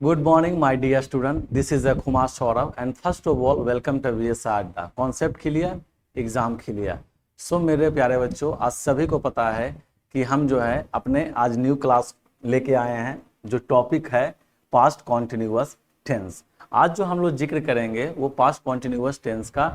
Good morning, my dear student. This is Kumar Saurav, and first of all, welcome to VSR Adda. Concept clear, exam clear. So मेरे प्यारे बच्चों, आज सभी को पता है कि हम जो है अपने आज न्यू क्लास लेके आए हैं, जो टॉपिक है पास्ट कॉन्टिन्यूअस टेंस. आज जो हम लोग जिक्र करेंगे वो पास्ट कॉन्टिन्यूअस टेंस का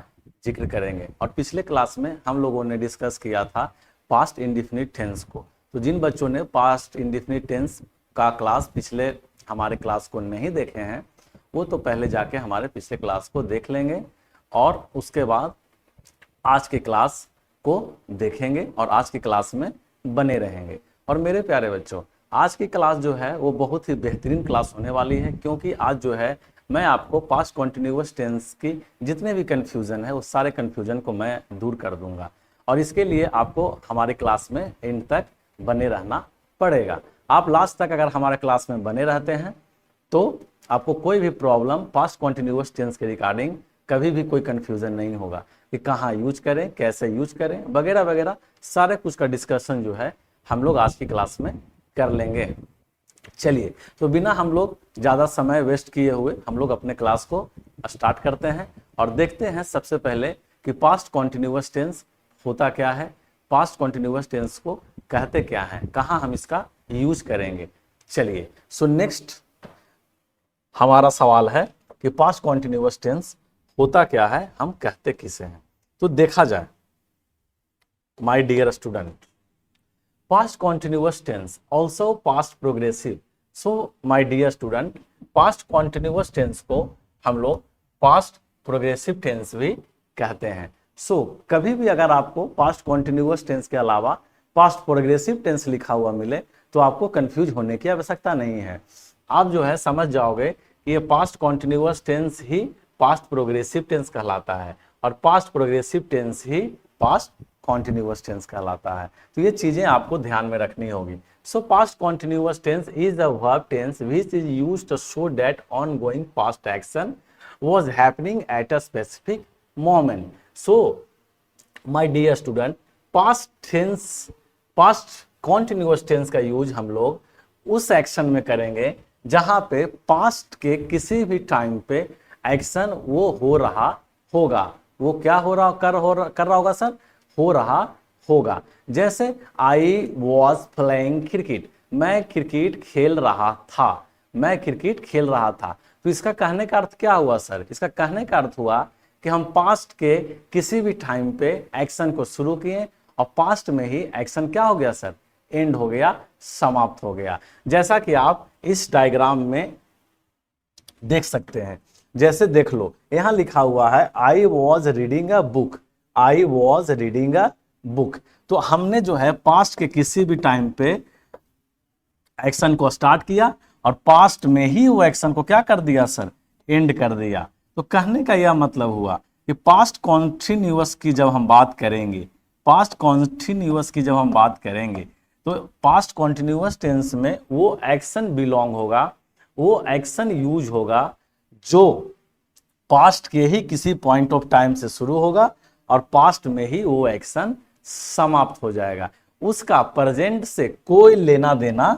जिक्र करेंगे. और पिछले क्लास में हम लोगों ने डिस्कस किया था पास्ट इंडिफिनिट टेंस को. तो जिन बच्चों ने पास्ट इंडिफिनिट टेंस का क्लास पिछले हमारे क्लास को नहीं देखे हैं, वो तो पहले जाके हमारे पिछले क्लास को देख लेंगे और उसके बाद आज के क्लास को देखेंगे और आज की क्लास में बने रहेंगे. और मेरे प्यारे बच्चों, आज की क्लास जो है वो बहुत ही बेहतरीन क्लास होने वाली है, क्योंकि आज जो है मैं आपको पास्ट कॉन्टिन्यूअस टेंस की जितने भी कन्फ्यूज़न है उस सारे कन्फ्यूज़न को मैं दूर कर दूंगा. और इसके लिए आपको हमारे क्लास में एंड तक बने रहना पड़ेगा. आप लास्ट तक अगर हमारे क्लास में बने रहते हैं तो आपको कोई भी प्रॉब्लम पास्ट कॉन्टिन्यूअस टेंस के रिगार्डिंग कभी भी कोई कन्फ्यूज़न नहीं होगा कि कहाँ यूज करें, कैसे यूज करें, वगैरह वगैरह सारे कुछ का डिस्कशन जो है हम लोग आज की क्लास में कर लेंगे. चलिए, तो बिना हम लोग ज़्यादा समय वेस्ट किए हुए हम लोग अपने क्लास को स्टार्ट करते हैं और देखते हैं सबसे पहले कि पास्ट कॉन्टिन्यूअस टेंस होता क्या है, पास्ट कॉन्टिन्यूअस टेंस को कहते क्या हैं, कहाँ हम इसका यूज करेंगे. चलिए, सो नेक्स्ट हमारा सवाल है कि पास्ट कॉन्टिन्यूअस टेंस होता क्या है, हम कहते किसे हैं. तो देखा जाए my dear student, past continuous tense also past progressive. So my dear student, past continuous tense को हम लोग पास्ट प्रोग्रेसिव टेंस भी कहते हैं. सो कभी भी अगर आपको पास्ट कॉन्टिन्यूअस टेंस के अलावा पास्ट प्रोग्रेसिव टेंस लिखा हुआ मिले तो आपको कंफ्यूज होने की आवश्यकता नहीं है. आप जो है समझ जाओगे कि ये पास्ट कॉन्टिन्यूअस टेंस ही पास्ट प्रोग्रेसिव टेंस कहलाता है और पास्ट प्रोग्रेसिव टेंस ही पास्ट कॉन्टिन्यूअस टेंस कहलाता है. तो ये चीजें आपको ध्यान में रखनी होगी. So past continuous tense is a verb tense which is used to show that ongoing past action was happening at a specific moment. So my dear student, past continuous tense का यूज हम लोग उस action में करेंगे जहां पे past के किसी भी टाइम पे एक्शन वो हो रहा होगा. वो क्या हो रहा कर रहा होगा सर, हो रहा होगा. जैसे आई वॉज प्लेइंग क्रिकेट, मैं क्रिकेट खेल रहा था, मैं क्रिकेट खेल रहा था. तो इसका कहने का अर्थ क्या हुआ सर, इसका कहने का अर्थ हुआ कि हम पास्ट के किसी भी टाइम पे एक्शन को शुरू किए और पास्ट में ही एक्शन क्या हो गया सर, एंड हो गया, समाप्त हो गया. जैसा कि आप इस डायग्राम में देख सकते हैं. जैसे देख लो, यहां लिखा हुआ है आई was reading a book, I was reading a book. तो हमने जो है पास्ट के किसी भी टाइम पे एक्शन को स्टार्ट किया और पास्ट में ही वो एक्शन को क्या कर दिया सर, एंड कर दिया. तो कहने का यह मतलब हुआ कि पास्ट कॉन्टिन्यूअस की जब हम बात करेंगे, पास्ट कॉन्टिन्यूअस की जब हम बात करेंगे तो पास्ट कॉन्टिन्यूअस टेंस में वो एक्शन बिलोंग होगा, वो एक्शन यूज होगा जो पास्ट के ही किसी पॉइंट ऑफ टाइम से शुरू होगा और पास्ट में ही वो एक्शन समाप्त हो जाएगा. उसका प्रेजेंट से कोई लेना देना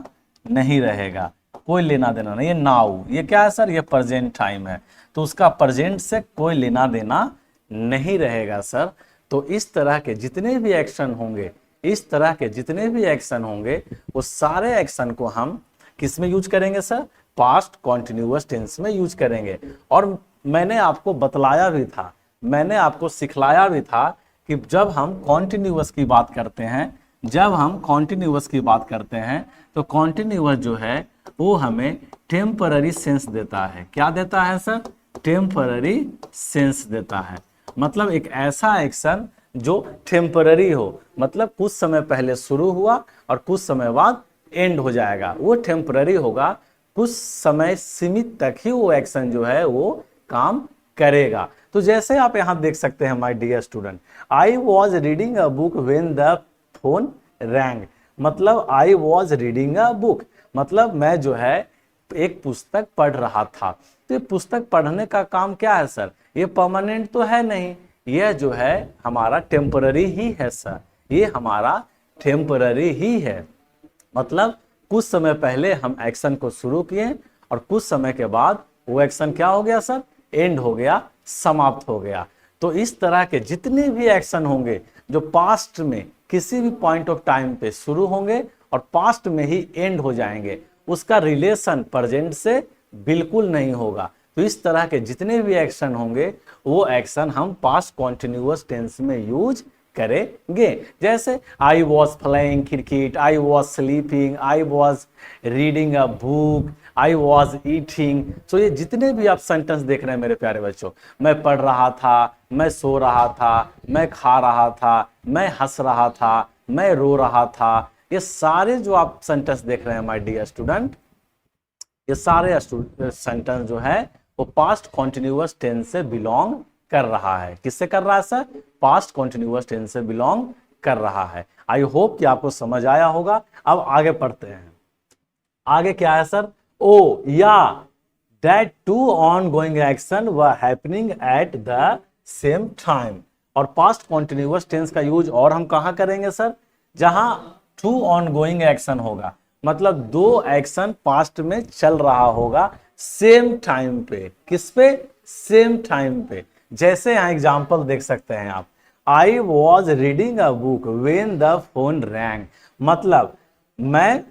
नहीं रहेगा, कोई लेना देना नहीं. ये नाउ, ये क्या है सर, ये प्रेजेंट टाइम है, तो उसका प्रेजेंट से कोई लेना देना नहीं रहेगा सर. तो इस तरह के जितने भी एक्शन होंगे, इस तरह के जितने भी एक्शन होंगे वो सारे एक्शन को हम किस में यूज करेंगे सर, पास्ट कॉन्टिन्यूअस टेंस में यूज करेंगे. और मैंने आपको बतलाया भी था, मैंने आपको सिखलाया भी था कि जब हम कॉन्टिन्यूअस की बात करते हैं, जब हम कॉन्टिन्यूअस की बात करते हैं तो कॉन्टिन्यूअस जो है वो हमें टेम्पररी सेंस देता है. क्या देता है सर, टेम्पररी सेंस देता है. मतलब एक ऐसा एक्शन जो टेम्पररी हो, मतलब कुछ समय पहले शुरू हुआ और कुछ समय बाद एंड हो जाएगा, वो टेम्पररी होगा. कुछ समय सीमित तक ही वो एक्शन जो है वो काम करेगा. तो जैसे आप यहां देख सकते हैं my dear student, I was reading a book when the phone rang. मतलब I was reading a book, मतलब मैं जो है एक पुस्तक पढ़ रहा था. तो ये पुस्तक पढ़ने का काम क्या है सर, ये परमानेंट तो है नहीं, यह जो है हमारा टेम्पररी ही है सर, ये हमारा टेम्पररी ही है. मतलब कुछ समय पहले हम एक्शन को शुरू किए और कुछ समय के बाद वो एक्शन क्या हो गया सर, एंड हो गया, समाप्त हो गया। तो इस तरह के जितने भी एक्शन होंगे जो पास्ट में किसी भी पॉइंट ऑफ टाइम पे शुरू होंगे और पास्ट में ही एंड हो जाएंगे, उसका रिलेशन प्रेजेंट से बिल्कुल नहीं होगा। तो इस तरह के जितने भी एक्शन होंगे वो एक्शन हम पास्ट कॉन्टिन्यूअस टेंस में यूज करेंगे। जैसे I was playing cricket, I was sleeping, I was reading a book, I was eating. तो ये जितने भी आप सेंटेंस देख रहे हैं मेरे प्यारे बच्चों, मैं पढ़ रहा था, मैं सो रहा था, मैं खा रहा था, मैं हंस रहा था, मैं रो रहा था, ये सारे जो आप सेंटेंस देख रहे हैं माय डियर स्टूडेंट, ये सारे सेंटेंस जो है वो पास्ट कॉन्टिन्यूअस टेंस से बिलोंग कर रहा है। किससे कर रहा है सर, पास्ट कॉन्टिन्यूअस टेंस से बिलोंग कर रहा है। आई होप कि आपको समझ आया होगा। अब आगे पढ़ते हैं। आगे क्या है सर, ओ या that two ongoing action were happening at the same time. और पास्ट कॉन्टिन्यूअस टेंस का यूज और हम कहां करेंगे सर, जहां टू ऑन गोइंग एक्शन होगा, मतलब दो एक्शन पास्ट में चल रहा होगा सेम टाइम पे। किस पे, सेम टाइम पे। जैसे यहां एग्जांपल देख सकते हैं आप, आई was reading a book when the phone rang. मतलब मैं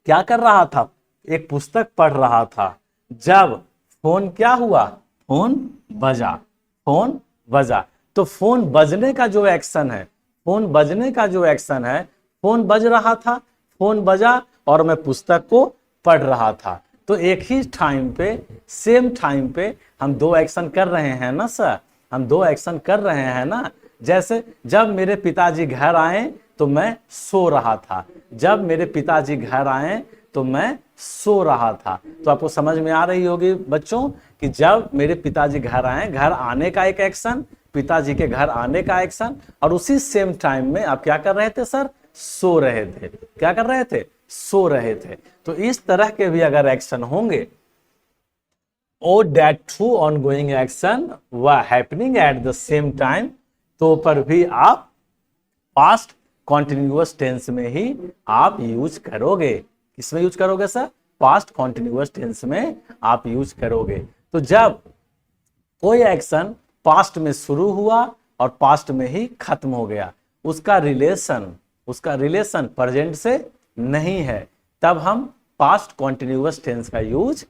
क्या कर रहा था, एक पुस्तक पढ़ रहा था, जब फोन क्या हुआ, फोन बजा, फोन बजा। तो फोन बजने का जो एक्शन है, फोन बजने का जो एक्शन है, फोन बज रहा था, फोन बजा और मैं पुस्तक को पढ़ रहा था। तो एक ही टाइम पे, सेम टाइम पे हम दो एक्शन कर रहे हैं ना सर, हम दो एक्शन कर रहे हैं ना। जैसे जब मेरे पिताजी घर आए तो मैं सो रहा था, जब मेरे पिताजी घर आए तो मैं सो रहा था। तो आपको समझ में आ रही होगी बच्चों कि जब मेरे पिताजी घर आए, घर आने का एक एक्शन, पिताजी के घर आने का एक्शन, और उसी सेम टाइम में आप क्या कर रहे थे सर, सो रहे थे। क्या कर रहे थे, सो रहे थे। तो इस तरह के भी अगर एक्शन होंगे, or that two ongoing action were happening at the same time, तो पर भी आप पास्ट कॉन्टिन्यूअस टेंस में ही आप यूज करोगे। किसमें यूज करोगे सर, पास्ट कॉन्टिन्यूअस टेंस में आप यूज करोगे। तो जब कोई एक्शन पास्ट में शुरू हुआ और पास्ट में ही खत्म हो गया, उसका रिलेशन प्रेजेंट से नहीं है, तब हम पास्ट कॉन्टिन्यूअस टेंस का यूज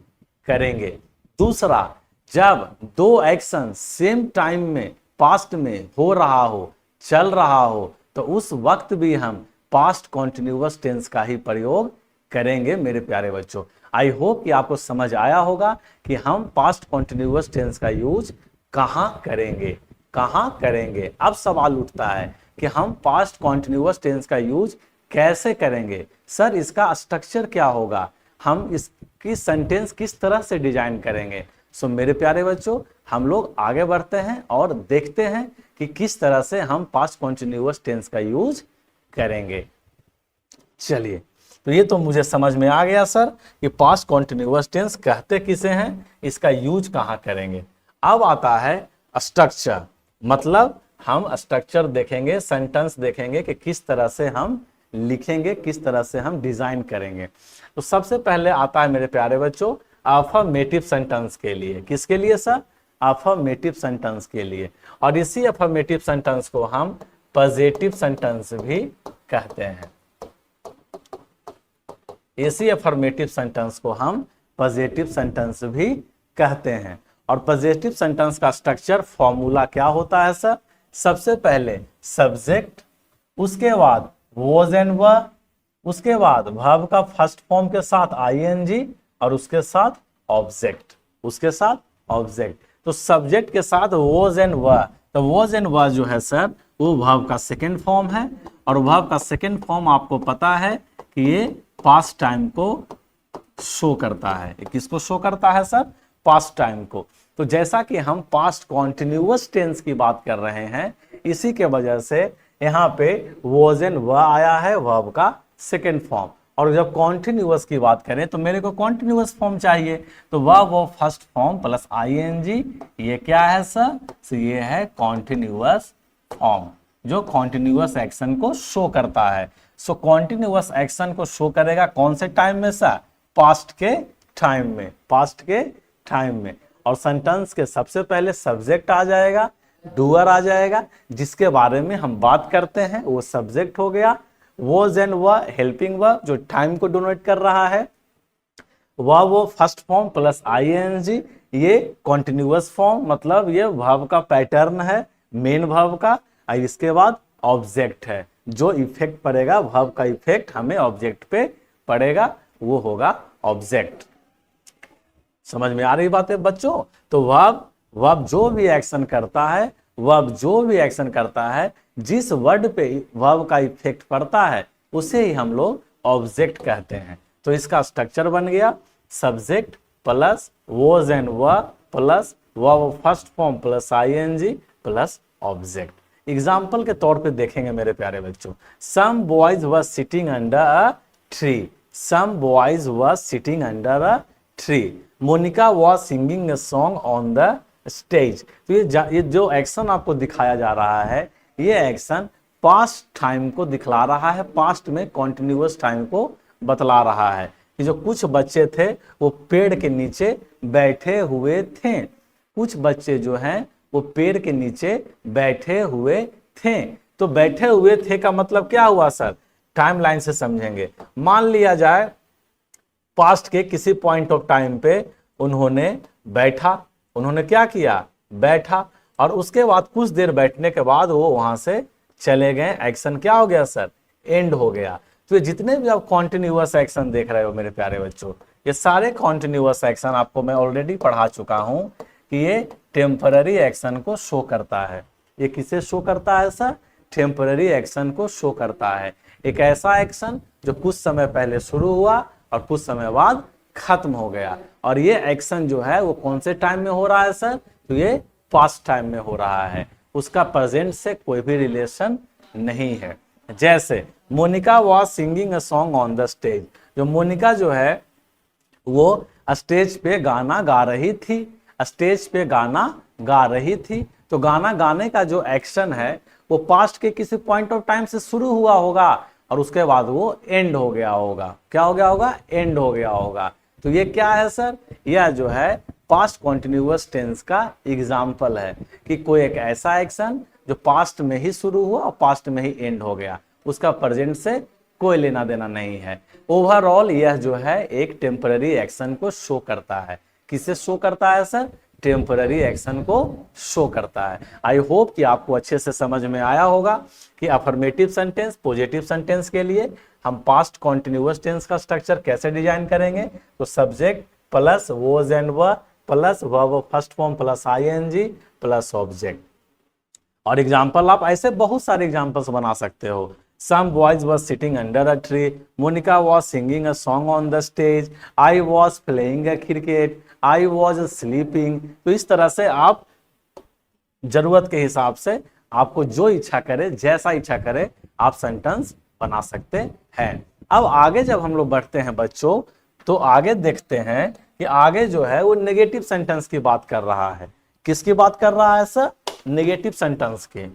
करेंगे। दूसरा, जब दो एक्शन सेम टाइम में पास्ट में हो रहा हो, चल रहा हो, तो उस वक्त भी हम पास्ट कॉन्टिन्यूअस टेंस का ही प्रयोग करेंगे मेरे प्यारे बच्चों। आई होप कि आपको समझ आया होगा कि हम पास्ट कॉन्टिन्यूअस टेंस का यूज कहां करेंगे, कहां करेंगे। अब सवाल उठता है कि हम पास्ट कॉन्टिन्यूअस टेंस का यूज कैसे करेंगे सर, इसका स्ट्रक्चर क्या होगा, हम इसकी सेंटेंस किस तरह से डिजाइन करेंगे। सो मेरे प्यारे बच्चों, हम लोग आगे बढ़ते हैं और देखते हैं कि किस तरह से हम पास्ट कॉन्टिन्यूअस टेंस का यूज करेंगे। चलिए, तो ये तो मुझे समझ में आ गया सर कि पास्ट कॉन्टिन्यूअस टेंस कहते किसे हैं, इसका यूज कहां करेंगे। अब आता है स्ट्रक्चर, मतलब हम स्ट्रक्चर देखेंगे, सेंटेंस देखेंगे कि किस तरह से हम लिखेंगे, किस तरह से हम डिजाइन करेंगे। तो सबसे पहले आता है मेरे प्यारे बच्चों अफर्मेटिव सेंटेंस के लिए। किसके लिए सर, अफर्मेटिव सेंटेंस के लिए। और इसी अफर्मेटिव सेंटेंस को हम पॉजिटिव सेंटेंस भी कहते हैं। इसी अफर्मेटिव सेंटेंस को हम पॉजिटिव सेंटेंस भी कहते हैं। और पॉजिटिव सेंटेंस का स्ट्रक्चर फॉर्मूला क्या होता है सर, सबसे पहले सब्जेक्ट, उसके बाद वॉज एंड वर, उसके बाद वर्ब का फर्स्ट फॉर्म के साथ आईएनजी और उसके साथ ऑब्जेक्ट, उसके साथ ऑब्जेक्ट। तो सब्जेक्ट के साथ वॉज एंड वर, तो वॉज एंड वर जो है सर वो वर्ब का सेकंड फॉर्म है। और वर्ब का सेकंड फॉर्म आपको पता है कि ये पास्ट टाइम को शो करता है। किसको शो करता है सर, पास्ट टाइम को। तो जैसा कि हम पास्ट कॉन्टिन्यूअस टेंस की बात कर रहे हैं, इसी के वजह से यहाँ पे वॉज एंड वर आया है वर्ब का सेकेंड फॉर्म। और जब कॉन्टिन्यूअस की बात करें तो मेरे को कॉन्टिन्यूअस फॉर्म चाहिए, तो वो फर्स्ट फॉर्म प्लस आईएनजी, ये क्या है सर, तो ये है कॉन्टिन्यूअस फॉर्म जो कॉन्टिन्यूअस एक्शन को शो करता है। सो कॉन्टिन्यूअस एक्शन को शो करेगा कौन से टाइम में सर, पास्ट के टाइम में, पास्ट के टाइम में। और सेंटेंस के सबसे पहले सब्जेक्ट आ जाएगा, डूअर आ जाएगा, जिसके बारे में हम बात करते हैं वो सब्जेक्ट हो गया। Was and were helping verb जो टाइम को डिनोट कर रहा है, वो फर्स्ट फॉर्म प्लस आईएनजी, ये कॉन्टिन्यूअस फॉर्म मतलब ये वर्ब का पैटर्न है मेन वर्ब का। और इसके बाद ऑब्जेक्ट है, जो इफेक्ट पड़ेगा वर्ब का इफेक्ट हमें ऑब्जेक्ट पे पड़ेगा, वो होगा ऑब्जेक्ट। समझ में आ रही बात है बच्चों? तो वर्ब जो भी एक्शन करता है, वर्ब जो भी एक्शन करता है, जिस वर्ड पे वर्ब का इफेक्ट पड़ता है उसे ही हम लोग ऑब्जेक्ट कहते हैं। तो इसका स्ट्रक्चर बन गया subject plus was and were plus verb first form plus ING plus object. Example के तौर पे देखेंगे मेरे प्यारे बच्चों, some boys were sitting under a tree, some boys were sitting under a tree, Monica was singing a song on the stage. तो ये जो एक्शन आपको दिखाया जा रहा है, ये एक्शन पास्ट टाइम को दिखला रहा है, पास्ट में कॉन्टिन्यूअस टाइम को बतला रहा है कि जो कुछ बच्चे थे वो पेड़ के नीचे बैठे हुए थे, कुछ बच्चे जो हैं वो पेड़ के नीचे बैठे हुए थे। तो बैठे हुए थे का मतलब क्या हुआ सर? टाइम लाइन से समझेंगे। मान लिया जाए पास्ट के किसी पॉइंट ऑफ टाइम पे उन्होंने बैठा, उन्होंने क्या किया? बैठा, और उसके बाद कुछ देर बैठने के बाद वो वहां से चले गए, एक्शन क्या हो गया सर? एंड हो गया। तो ये जितने भी आप कॉन्टिन्यूअस एक्शन देख रहे हो मेरे प्यारे बच्चों, ये सारे कॉन्टिन्यूअस एक्शन आपको मैं ऑलरेडी पढ़ा चुका हूं कि ये टेम्पररी एक्शन को शो करता है। ये किसे शो करता है सर? टेम्पररी एक्शन को शो करता है। एक ऐसा एक्शन जो कुछ समय पहले शुरू हुआ और कुछ समय बाद खत्म हो गया। और ये एक्शन जो है वो कौन से टाइम में हो रहा है सर? तो ये पास्ट टाइम में हो रहा है, उसका प्रेजेंट से कोई भी रिलेशन नहीं है। जैसे Monica was singing a song on the stage, जो मोनिका जो है वो स्टेज पे गाना गा रही थी, स्टेज पे गाना गा रही थी। तो गाना गाने का जो एक्शन है वो पास्ट के किसी पॉइंट ऑफ टाइम से शुरू हुआ होगा और उसके बाद वो एंड हो गया होगा। क्या हो गया होगा? एंड हो गया होगा। तो ये क्या है सर? यह जो है पास्ट कॉन्टिन्यूअस टेंस का एग्जाम्पल है कि कोई एक ऐसा एक्शन जो पास्ट में ही शुरू हुआ और पास्ट में ही एंड हो गया, उसका प्रेजेंट से कोई लेना देना नहीं है। ओवरऑल यह जो है एक टेम्पररी एक्शन को शो करता है। किसे शो करता है सर? टेम्पररी एक्शन को शो करता है। आई होप कि आपको अच्छे से समझ में आया होगा कि अफर्मेटिव सेंटेंस, पॉजिटिव सेंटेंस के लिए हम पास्ट कॉन्टिन्यूअस टेंस का स्ट्रक्चर कैसे डिजाइन करेंगे। तो subject plus was and were plus verb first form plus ING plus object. और एग्जाम्पल आप ऐसे बहुत सारे एग्जाम्पल्स बना सकते हो। Some boys were sitting under a tree. Monica was singing a song on the stage. I was playing a cricket. I was sleeping. तो इस तरह से आप जरूरत के हिसाब से आपको जो इच्छा करे, जैसा इच्छा करे, आप सेंटेंस बना सकते हैं। अब आगे जब हम लोग बढ़ते हैं बच्चों, तो आगे देखते हैं कि आगे जो है वो नेगेटिव सेंटेंस की बात कर रहा है। किसकी बात कर रहा है सर? नेगेटिव सेंटेंस की।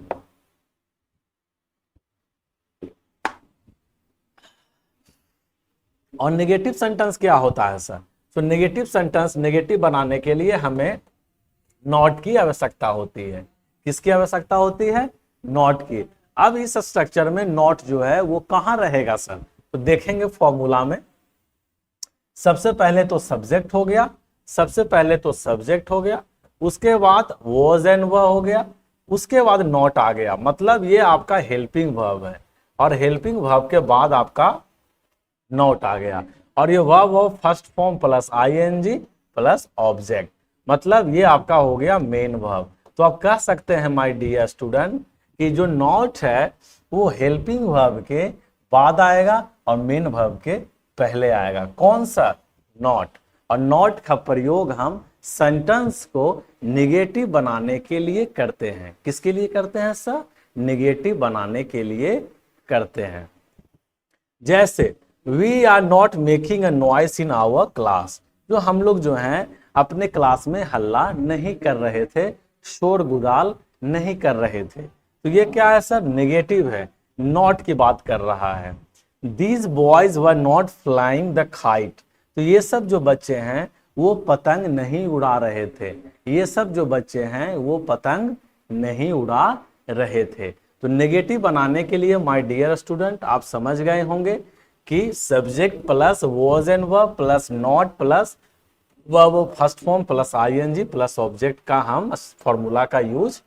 और नेगेटिव सेंटेंस क्या होता है सर? तो नेगेटिव सेंटेंस नेगेटिव बनाने के लिए हमें नॉट की आवश्यकता होती है। किसकी आवश्यकता होती है? नॉट की। अब इस स्ट्रक्चर में नॉट जो है वो कहां रहेगा सर? तो देखेंगे फॉर्मूला में। सबसे पहले तो सब्जेक्ट हो गया, सबसे पहले तो सब्जेक्ट हो गया, उसके बाद वॉज एंड वर हो गया, उसके बाद नॉट आ गया। मतलब ये आपका हेल्पिंग वर्ब है और हेल्पिंग वर्ब के बाद आपका नॉट आ गया। और ये वर्ब हो first form plus ING plus object, मतलब ये आपका हो गया मेन वर्ब। तो आप कह सकते हैं माय डियर स्टूडेंट कि जो नॉट है वो हेल्पिंग वर्ब के बाद आएगा और मेन वर्ब के पहले आएगा। कौन सा? नॉट। और नॉट का प्रयोग हम सेंटेंस को निगेटिव बनाने के लिए करते हैं। किसके लिए करते हैं सर? निगेटिव बनाने के लिए करते हैं। जैसे we are not making a noise in our class, जो हम लोग जो हैं अपने क्लास में हल्ला नहीं कर रहे थे, शोर गुदाल नहीं कर रहे थे। तो ये क्या है सर? नेगेटिव है, नॉट की बात कर रहा है। These boys were not flying the kite, तो ये सब जो बच्चे हैं वो पतंग नहीं उड़ा रहे थे, ये सब जो बच्चे हैं वो पतंग नहीं उड़ा रहे थे। तो नेगेटिव बनाने के लिए माय डियर स्टूडेंट आप समझ गए होंगे कि subject plus was and verb plus not plus verb first form plus ING plus object का हम फॉर्मूला का यूज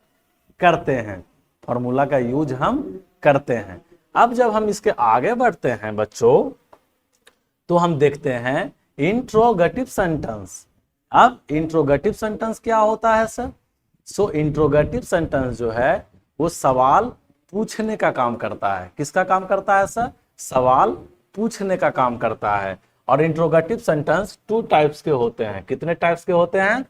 करते हैं, फॉर्मूला का यूज हम करते हैं। अब जब हम इसके आगे बढ़ते हैं बच्चों तो हम देखते हैं इंट्रोगेटिव सेंटेंस। अब इंट्रोगेटिव सेंटेंस क्या होता है सर? सो इंट्रोगेटिव सेंटेंस जो है वो सवाल पूछने का काम करता है। किसका काम करता है सर? सवाल पूछने का काम करता है। और इंट्रोगेटिव सेंटेंस 2 टाइप्स के होते हैं। कितने टाइप्स के होते हैं?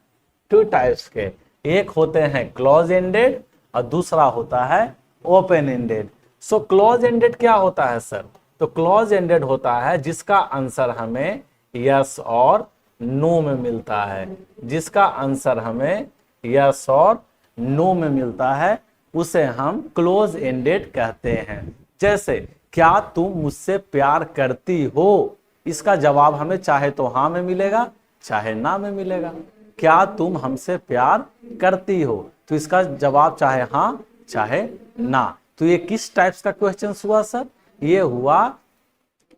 2 टाइप्स के। एक होते हैं क्लोज एंडेड और दूसरा होता है open ended. So close ended क्या होता है सर? तो क्लोज एंडेड होता है जिसका आंसर हमें यस और नो में मिलता है, जिसका आंसर हमें यस और नो में मिलता है उसे हम क्लोज एंडेड कहते हैं। जैसे क्या तुम मुझसे प्यार करती हो, इसका जवाब हमें चाहे तो हाँ में मिलेगा चाहे ना में मिलेगा। क्या तुम हमसे प्यार करती हो, तो इसका जवाब चाहे हाँ चाहे ना। तो ये किस टाइप्स का क्वेश्चन हुआ सर? ये हुआ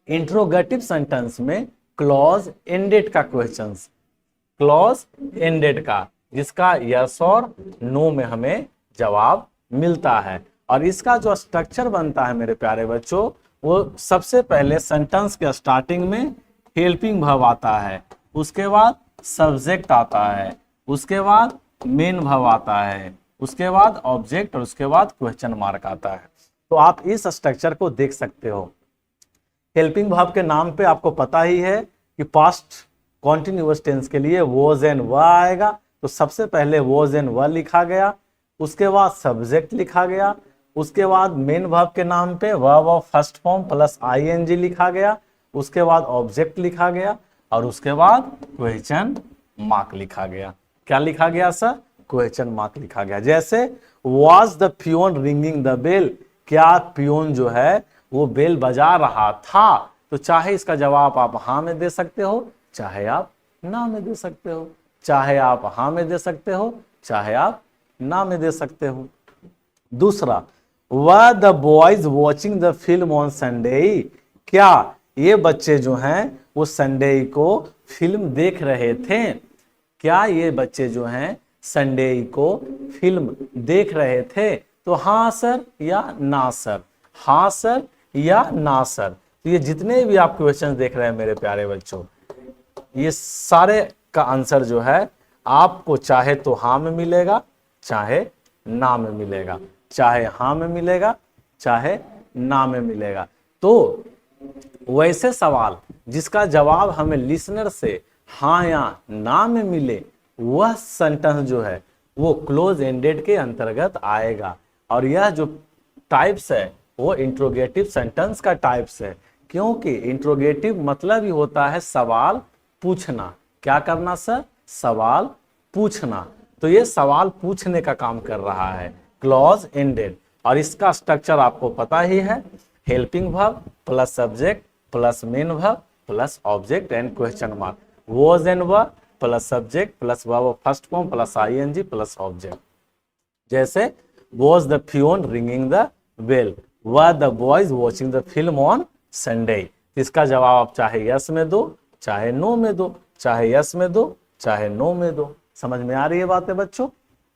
इंट्रोगेटिव सेंटेंस में क्लॉज एंडेड का क्वेश्चन, क्लॉज एंडेड का, जिसका यस और नो में हमें जवाब मिलता है। और इसका जो स्ट्रक्चर बनता है मेरे प्यारे बच्चों, वो सबसे पहले सेंटेंस के स्टार्टिंग में हेल्पिंग वर्ब आता है, उसके बाद सब्जेक्ट आता है, उसके बाद मेन वर्ब आता है, उसके बाद ऑब्जेक्ट और उसके बाद क्वेश्चन मार्क आता है। तो आप इस स्ट्रक्चर को देख सकते हो। हेल्पिंग वर्ब के नाम पे आपको पता ही है कि पास्ट कॉन्टिन्यूअस टेंस के लिए वॉज एंड वर आएगा। तो सबसे पहले वॉज एंड वर लिखा गया, उसके बाद सब्जेक्ट लिखा गया, उसके बाद मेन वर्ब के नाम पे verb of first form plus ING लिखा गया, उसके बाद ऑब्जेक्ट लिखा गया और उसके बाद क्वेश्चन मार्क लिखा गया। क्या लिखा गया सर? क्वेश्चन मार्क लिखा गया। जैसे was the peon ringing the bell, क्या पियोन जो है वो बेल बजा रहा था, तो चाहे इसका जवाब आप हाँ में दे सकते हो चाहे आप ना में दे सकते हो, चाहे आप हाँ में दे सकते हो चाहे आप ना में दे सकते हो। दूसरा, were the boys watching the film on Sunday, क्या ये बच्चे जो हैं वो संडे को फिल्म देख रहे थे? क्या ये बच्चे जो हैं संडे को फिल्म देख रहे थे? तो हाँ सर या ना सर, हाँ सर या ना सर। तो ये जितने भी आप क्वेश्चन देख रहे हैं मेरे प्यारे बच्चों, ये सारे का आंसर जो है आपको चाहे तो हाँ में मिलेगा चाहे ना में मिलेगा, चाहे हाँ में मिलेगा चाहे ना में मिलेगा। तो वैसे सवाल जिसका जवाब हमें लिसनर से हाँ या ना में मिले, वह सेंटेंस जो है वो क्लोज एंडेड के अंतर्गत आएगा। और यह जो टाइप्स है वो इंट्रोगेटिव सेंटेंस का टाइप्स है, क्योंकि इंट्रोगेटिव मतलब ही होता है सवाल पूछना। क्या करना सर? सवाल पूछना। तो ये सवाल पूछने का काम कर रहा है, क्लॉज एंडेड। और इसका स्ट्रक्चर आपको पता ही है, helping verb plus subject plus main verb plus object and question mark, was and were plus subject plus verb first form plus ING plus object. जैसे was the peon ringing the bell, were the boys watching the film on Sunday। इसका जवाब आप चाहे yes में दो चाहे no में दो, चाहे यस में दो चाहे नो में दो। समझ में आ रही है बातें बच्चों?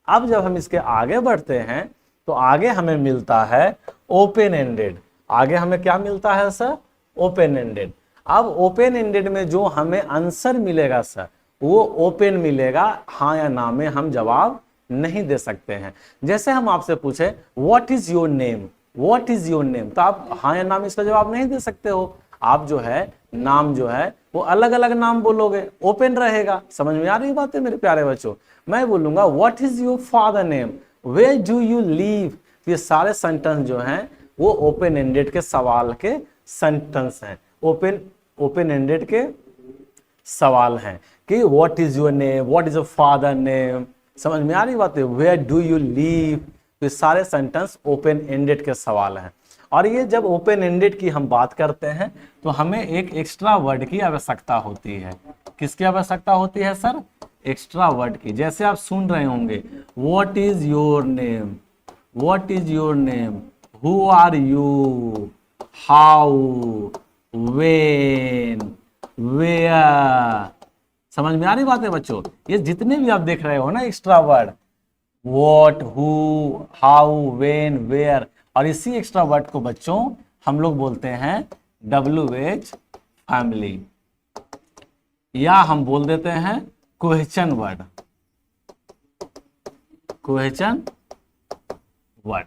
अब जब हम इसके आगे बढ़ते हैं तो आगे हमें मिलता है ओपन एंडेड। आगे हमें क्या मिलता है सर? Open ended. अब ओपन एंडेड में जो हमें आंसर मिलेगा सर वो ओपन मिलेगा, हाँ या ना में हम जवाब नहीं दे सकते हैं। जैसे हम आपसे पूछे what is your name, what is your name, तो आप हाँ या ना में इसका जवाब नहीं दे सकते हो। आप जो है नाम जो है वो अलग अलग नाम बोलोगे, ओपन रहेगा। समझ में आ रही बात है मेरे प्यारे बच्चों? मैं बोलूंगा what is your father name, where do you live. ये सारे सेंटेंस जो हैं वो ओपन एंडेड के सवाल के सेंटेंस हैं, ओपन एंडेड के सवाल हैं कि what is your name, what is your father name. समझ में आ रही बात है? वेयर डू यू लिव, तो ये सारे सेंटेंस ओपन एंडेड के सवाल हैं। और ये जब ओपन एंडेड की हम बात करते हैं तो हमें एक एक्स्ट्रा वर्ड की आवश्यकता होती है। किसकी आवश्यकता होती है सर? एक्स्ट्रा वर्ड की। जैसे आप सुन रहे होंगे, what is your name, what is your name, who are you, how, when, where. समझ में आ रही बात है बच्चों? ये जितने भी आप देख रहे हो ना extra word, what, who, how, when, where, और इसी एक्स्ट्रा वर्ड को बच्चों हम लोग बोलते हैं WH फैमिली, या हम बोल देते हैं question word, question word.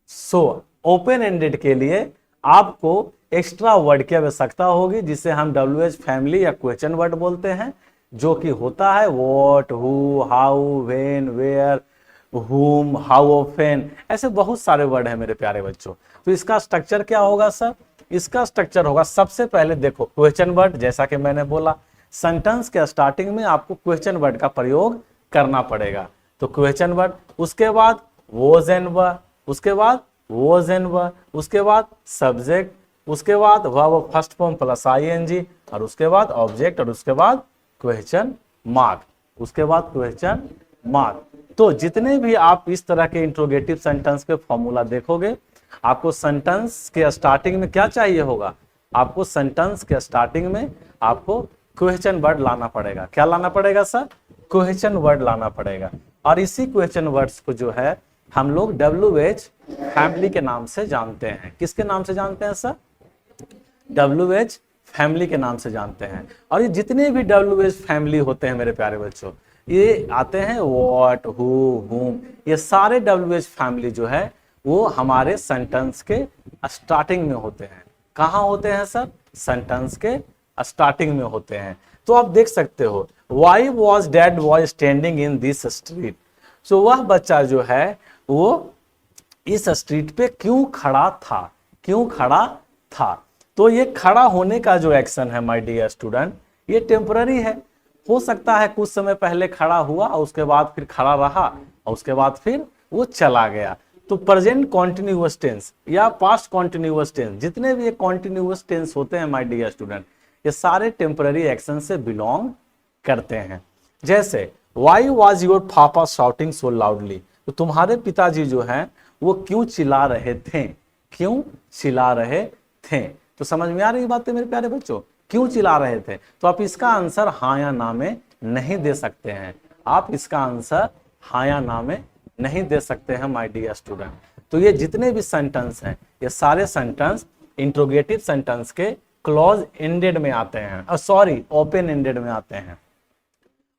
So open ended के लिए आपको एक्स्ट्रा वर्ड की आवश्यकता होगी, जिसे हम WH फैमिली या क्वेश्चन वर्ड बोलते हैं, जो कि होता है what, who, how, when, where, whom, how often, ऐसे बहुत सारे वर्ड हैं मेरे प्यारे बच्चों। तो इसका स्ट्रक्चर क्या होगा सर? इसका स्ट्रक्चर होगा, सबसे पहले देखो क्वेश्चन वर्ड, जैसा कि मैंने बोला सेंटेंस के स्टार्टिंग में आपको क्वेश्चन वर्ड का प्रयोग करना पड़ेगा। तो क्वेश्चन वर्ड, उसके बाद वॉज एंड वर, उसके बाद वॉज एंड वर, उसके बाद सब्जेक्ट, उसके बाद verb first form plus ING, और उसके बाद ऑब्जेक्ट, और उसके बाद क्वेश्चन मार्क, उसके बाद क्वेश्चन मार्क। तो जितने भी आप इस तरह के इंट्रोगेटिव सेंटेंस के फॉर्मूला देखोगे, आपको सेंटेंस के स्टार्टिंग में क्या चाहिए होगा? आपको सेंटेंस के स्टार्टिंग में आपको क्वेश्चन वर्ड लाना पड़ेगा। क्या लाना पड़ेगा सर? क्वेश्चन वर्ड लाना पड़ेगा। और इसी क्वेश्चन वर्ड्स को जो है हम लोग WH फैमिली के नाम से जानते हैं। किसके नाम से जानते हैं सर? WH फैमिली के नाम से जानते हैं। और ये जितने भी WH फैमिली होते हैं मेरे प्यारे बच्चों, ये आते हैं व्हाट, हु, हुम, ये सारे WH फैमिली जो है वो हमारे सेंटेंस के स्टार्टिंग में होते हैं। कहाँ होते हैं सर? सेंटेंस के स्टार्टिंग में होते हैं। तो आप देख सकते हो, why was dad was standing in this street. So वह बच्चा जो है वो इस स्ट्रीट पे क्यों खड़ा था? क्यों खड़ा था? तो ये खड़ा होने का जो एक्शन है माय डियर स्टूडेंट, ये टेम्पररी है। हो सकता है कुछ समय पहले खड़ा हुआ और उसके बाद फिर खड़ा रहा और उसके बाद फिर वो चला गया। तो प्रेजेंट कॉन्टिन्यूअस टेंस या पास्ट कॉन्टिन्यूअस टेंस, जितने भी ये कॉन्टिन्यूअस टेंस होते हैं माय डियर स्टूडेंट, ये सारे टेम्पररी एक्शन से बिलोंग करते हैं। जैसे वाई वॉज योर पापा शाउटिंग सो लाउडली, तो तुम्हारे पिताजी जो हैं वो क्यों चिल्ला रहे थे? क्यों चिल्ला रहे थे? तो समझ में आ रही बात है मेरे प्यारे बच्चों? क्यों चिल्ला रहे थे? तो आप इसका आंसर हाँ या ना में नहीं दे सकते हैं। आप इसका आंसर हाँ या ना में नहीं दे सकते हैं माय डियर स्टूडेंट। तो ये जितने भी सेंटेंस हैं, ये सारे सेंटेंस इंट्रोगेटिव सेंटेंस के क्लोज एंडेड में आते हैं, सॉरी ओपन एंडेड में आते हैं।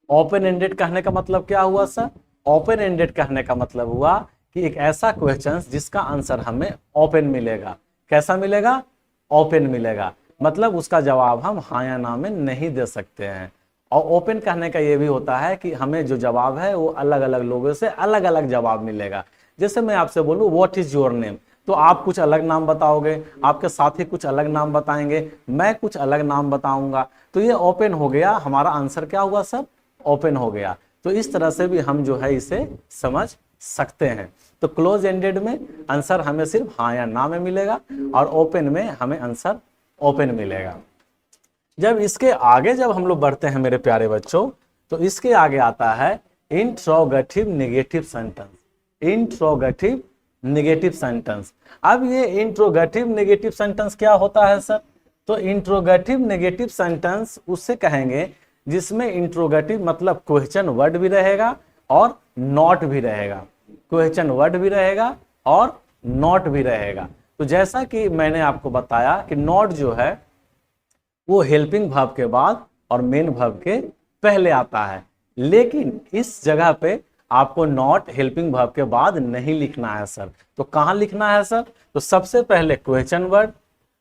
ओपन एंडेड कहने का मतलब क्या हुआ सर? ओपन एंडेड कहने का मतलब हुआ कि एक ऐसा क्वेश्चन जिसका आंसर हमें ओपन मिलेगा। कैसा मिलेगा? ओपन मिलेगा। मतलब उसका जवाब हम हाँ या ना में नहीं दे सकते हैं। और ओपन कहने का ये भी होता है कि हमें जो जवाब है वो अलग अलग लोगों से अलग अलग जवाब मिलेगा। जैसे मैं आपसे बोलूँ व्हाट इज योर नेम, तो आप कुछ अलग नाम बताओगे, आपके साथी कुछ अलग नाम बताएंगे, मैं कुछ अलग नाम बताऊंगा। तो ये ओपन हो गया, हमारा आंसर क्या हुआ सर? ओपन हो गया। तो इस तरह से भी हम जो है इसे समझ सकते हैं। तो क्लोज एंडेड में आंसर हमें सिर्फ हाँ या ना में मिलेगा और ओपन में हमें आंसर ओपन मिलेगा। जब इसके आगे जब हम लोग बढ़ते हैं मेरे प्यारे बच्चों, तो इसके आगे आता है interrogative negative sentence. Interrogative negative sentence. अब ये इंट्रोगेटिव नेगेटिव सेंटेंस क्या होता है सर? तो इंट्रोगेटिव नेगेटिव सेंटेंस उससे कहेंगे जिसमें इंट्रोगेटिव मतलब क्वेश्चन वर्ड भी रहेगा और नॉट भी रहेगा। क्वेश्चन वर्ड भी रहेगा और नॉट भी रहेगा। तो जैसा कि मैंने आपको बताया कि नॉट जो है वो हेल्पिंग वर्ब के बाद और मेन वर्ब के पहले आता है, लेकिन इस जगह पे आपको नॉट हेल्पिंग वर्ब के बाद नहीं लिखना है सर। तो कहाँ लिखना है सर? तो सबसे पहले क्वेश्चन वर्ड,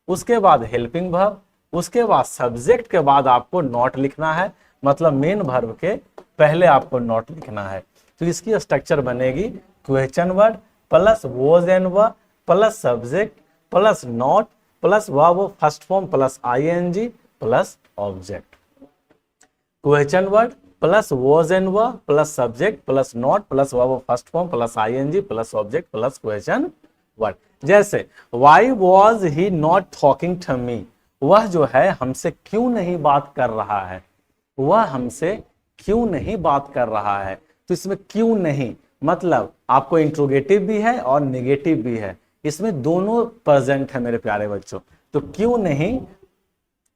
उसके बाद हेल्पिंग वर्ब, उसके बाद सब्जेक्ट के बाद आपको नॉट लिखना है, मतलब मेन वर्ब के पहले आपको नॉट लिखना है। तो इसकी स्ट्रक्चर बनेगी question word plus was and were plus subject plus not plus verb first form plus ING plus object. Question word plus was and were plus subject plus not plus verb first form plus ING plus object plus question word. जैसे why was he not talking to me, वह जो है हमसे क्यों नहीं बात कर रहा है, वह हमसे क्यों नहीं बात कर रहा है। तो इसमें क्यों नहीं मतलब आपको इंट्रोगेटिव भी है और नेगेटिव भी है, इसमें दोनों प्रेजेंट है मेरे प्यारे बच्चों। तो क्यों नहीं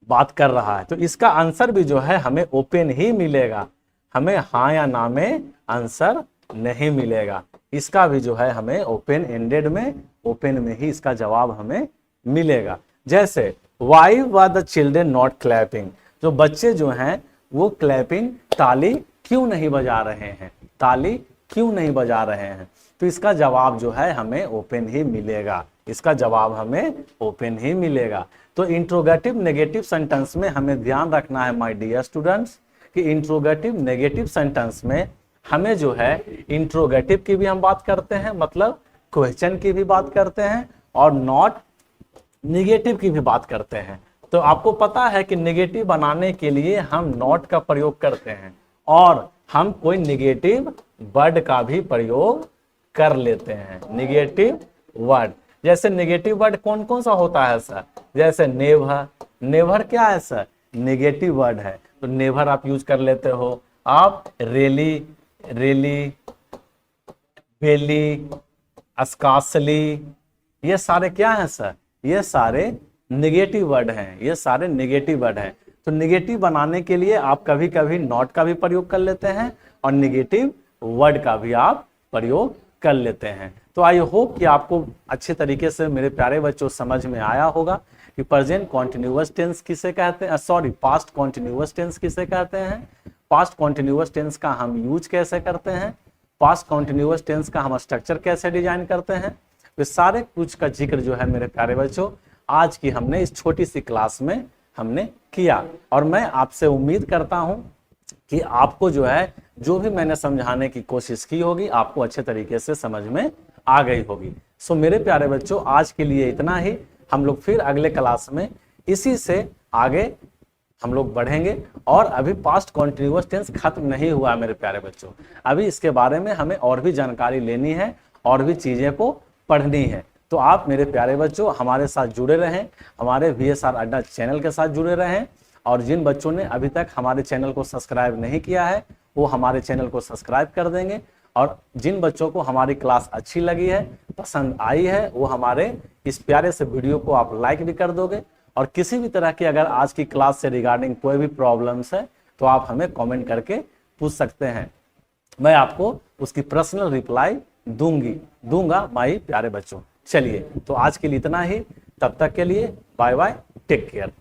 बात कर रहा है, तो इसका आंसर भी जो है हमें ओपन ही मिलेगा, हमें हाँ या ना में आंसर नहीं मिलेगा। इसका भी जो है हमें ओपन एंडेड में, ओपन में ही इसका जवाब हमें मिलेगा। जैसे why were the children not clapping, जो बच्चे जो हैं वो क्लैपिंग ताली क्यों नहीं बजा रहे हैं, ताली क्यों नहीं बजा रहे हैं। तो इसका जवाब जो है हमें ओपन ही मिलेगा, इसका जवाब हमें ओपन ही मिलेगा। तो इंट्रोगेटिव नेगेटिव सेंटेंस में हमें ध्यान रखना है माय डियर स्टूडेंट्स कि इंट्रोगेटिव नेगेटिव सेंटेंस में हमें जो है इंट्रोगेटिव की भी हम बात करते हैं, मतलब क्वेश्चन की भी बात करते हैं, और नॉट निगेटिव की भी बात करते हैं। तो आपको पता है कि नेगेटिव बनाने के लिए हम नॉट का प्रयोग करते हैं और हम कोई नेगेटिव वर्ड का भी प्रयोग कर लेते हैं, नेगेटिव वर्ड। जैसे नेगेटिव वर्ड कौन कौन सा होता है सर, जैसे नेवर, नेवर क्या है सर, नेगेटिव वर्ड है, तो नेवर आप यूज कर लेते हो। आप रेली, रेली, बेली, अस्कासली, ये सारे क्या हैं सर, ये सारे नेगेटिव वर्ड हैं, ये सारे नेगेटिव वर्ड हैं। तो नेगेटिव बनाने के लिए आप कभी कभी नॉट का भी प्रयोग कर लेते हैं और नेगेटिव वर्ड का भी आप प्रयोग कर लेते हैं। तो आई होप कि आपको अच्छे तरीके से मेरे प्यारे बच्चों समझ में आया होगा कि प्रेजेंट कॉन्टिन्यूअस टेंस किसे कहते हैं, सॉरी पास्ट कॉन्टिन्यूअस टेंस किसे कहते हैं, पास्ट कॉन्टिन्यूअस टेंस का हम यूज कैसे करते हैं, पास्ट कॉन्टिन्यूअस टेंस का हम स्ट्रक्चर कैसे डिजाइन करते हैं। तो सारे कुछ का जिक्र जो है मेरे प्यारे बच्चों आज की हमने इस छोटी सी क्लास में हमने किया, और मैं आपसे उम्मीद करता हूं कि आपको जो है जो भी मैंने समझाने की कोशिश की होगी आपको अच्छे तरीके से समझ में आ गई होगी। सो मेरे प्यारे बच्चों आज के लिए इतना ही, हम लोग फिर अगले क्लास में इसी से आगे हम लोग बढ़ेंगे। और अभी पास्ट कॉन्टिन्यूअस टेंस खत्म नहीं हुआ है मेरे प्यारे बच्चों, अभी इसके बारे में हमें और भी जानकारी लेनी है और भी चीजें को पढ़नी है। तो आप मेरे प्यारे बच्चों हमारे साथ जुड़े रहें, हमारे VSR अड्डा चैनल के साथ जुड़े रहें, और जिन बच्चों ने अभी तक हमारे चैनल को सब्सक्राइब नहीं किया है वो हमारे चैनल को सब्सक्राइब कर देंगे, और जिन बच्चों को हमारी क्लास अच्छी लगी है, पसंद आई है, वो हमारे इस प्यारे से वीडियो को आप लाइक भी कर दोगे। और किसी भी तरह की अगर आज की क्लास से रिगार्डिंग कोई भी प्रॉब्लम्स है तो आप हमें कमेंट करके पूछ सकते हैं, मैं आपको उसकी पर्सनल रिप्लाई दूंगा माय प्यारे बच्चों। चलिए तो आज के लिए इतना ही, तब तक के लिए बाय बाय, टेक केयर।